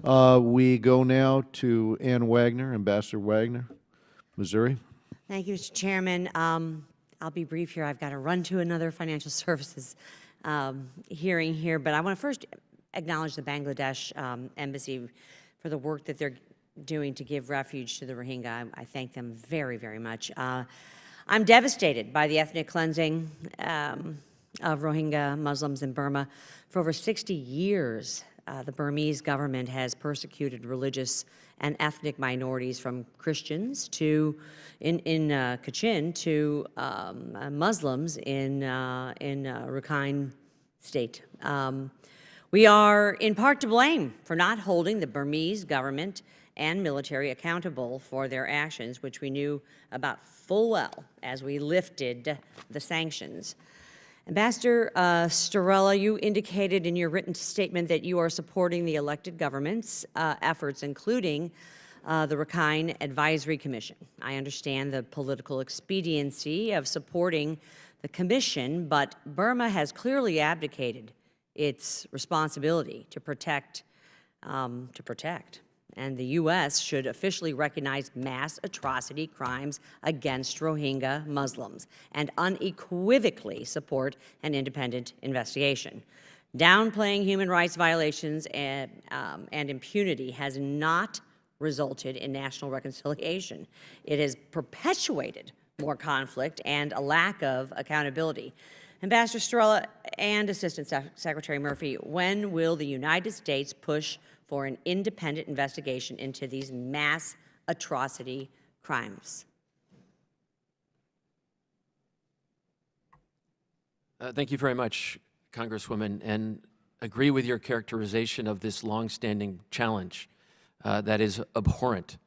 We go now to Ann Wagner, Ambassador Wagner, Missouri. Thank you, Mr. Chairman. I'll be brief here. I've got to run to another financial services hearing here, but I want to first acknowledge the Bangladesh Embassy for the work that they're doing to give refuge to the Rohingya. I thank them very, very much. I'm devastated by the ethnic cleansing of Rohingya Muslims in Burma. For over 60 years, the Burmese government has persecuted religious and ethnic minorities, from Christians to, in Kachin, to Muslims in Rakhine State. We are in part to blame for not holding the Burmese government and military accountable for their actions, which we knew about full well as we lifted the sanctions. Ambassador Starella, you indicated in your written statement that you are supporting the elected government's efforts, including the Rakhine Advisory Commission. I understand the political expediency of supporting the commission, but Burma has clearly abdicated its responsibility to protect. And the U.S. should officially recognize mass atrocity crimes against Rohingya Muslims and unequivocally support an independent investigation. Downplaying human rights violations and impunity has not resulted in national reconciliation. It has perpetuated more conflict and a lack of accountability. Ambassador Starella and Assistant Secretary Murphy, when will the United States push for an independent investigation into these mass atrocity crimes? Thank you very much, Congresswoman, and agree with your characterization of this longstanding challenge that is abhorrent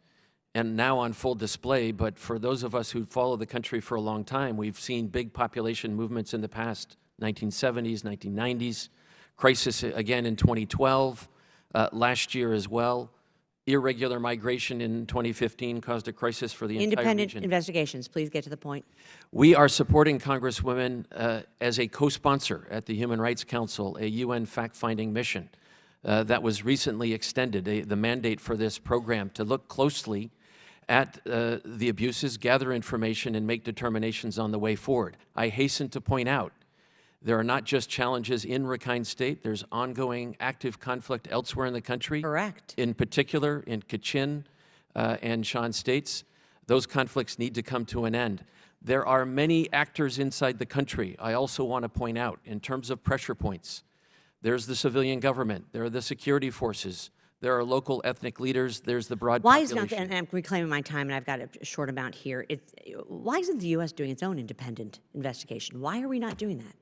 and now on full display. But for those of us who follow the country for a long time, we've seen big population movements in the past, 1970s, 1990s, crisis again in 2012, last year as well. Irregular migration in 2015 caused a crisis for the entire region. Independent investigations, please get to the point. We are supporting, Congresswomen, as a co-sponsor at the Human Rights Council, a UN fact-finding mission that was recently extended, the mandate for this program to look closely at the abuses, gather information, and make determinations on the way forward. I hasten to point out there are not just challenges in Rakhine State. There's ongoing active conflict elsewhere in the country. Correct. In particular, in Kachin and Shan states. Those conflicts need to come to an end. There are many actors inside the country, I also want to point out, in terms of pressure points. There's the civilian government. There are the security forces. There are local ethnic leaders. There's the broad population. Why is not, and I'm reclaiming my time, and I've got a short amount here. Why isn't the U.S. doing its own independent investigation? Why are we not doing that?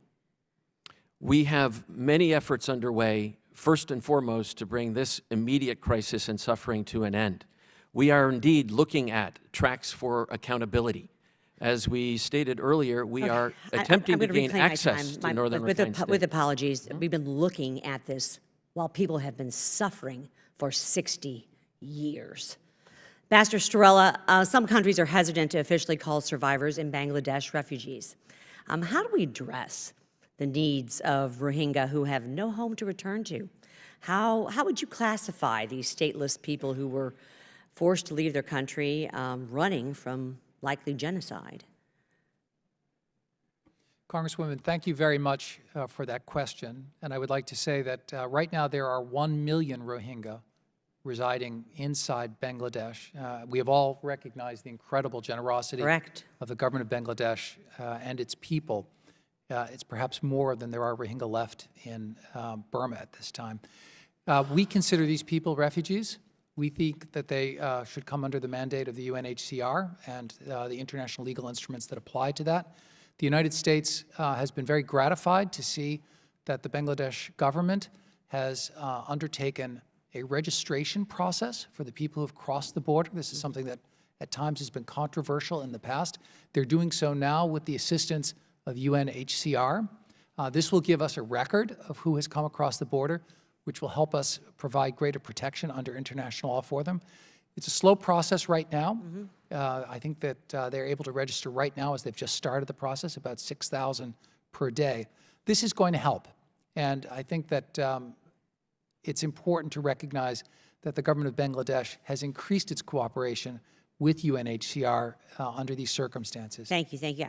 We have many efforts underway, first and foremost, to bring this immediate crisis and suffering to an end. We are indeed looking at tracks for accountability. As we stated earlier, we are attempting to gain access to northern Rakhine State. With apologies, we've been looking at this while people have been suffering for 60 years. Ambassador Starella, some countries are hesitant to officially call survivors in Bangladesh refugees. How do we address the needs of Rohingya who have no home to return to? How would you classify these stateless people who were forced to leave their country, running from likely genocide? Congresswoman, thank you very much for that question. And I would like to say that right now there are 1 million Rohingya residing inside Bangladesh. We have all recognized the incredible generosity of the government of Bangladesh and its people. It's perhaps more than there are Rohingya left in Burma at this time. We consider these people refugees. We think that they should come under the mandate of the UNHCR and the international legal instruments that apply to that. The United States has been very gratified to see that the Bangladesh government has undertaken a registration process for the people who have crossed the border. This is something that at times has been controversial in the past. They're doing so now with the assistance of UNHCR. This will give us a record of who has come across the border, which will help us provide greater protection under international law for them. It's a slow process right now. I think that they're able to register right now, as they've just started the process, about 6,000 per day. This is going to help. And I think that it's important to recognize that the government of Bangladesh has increased its cooperation with UNHCR under these circumstances. Thank you, thank you.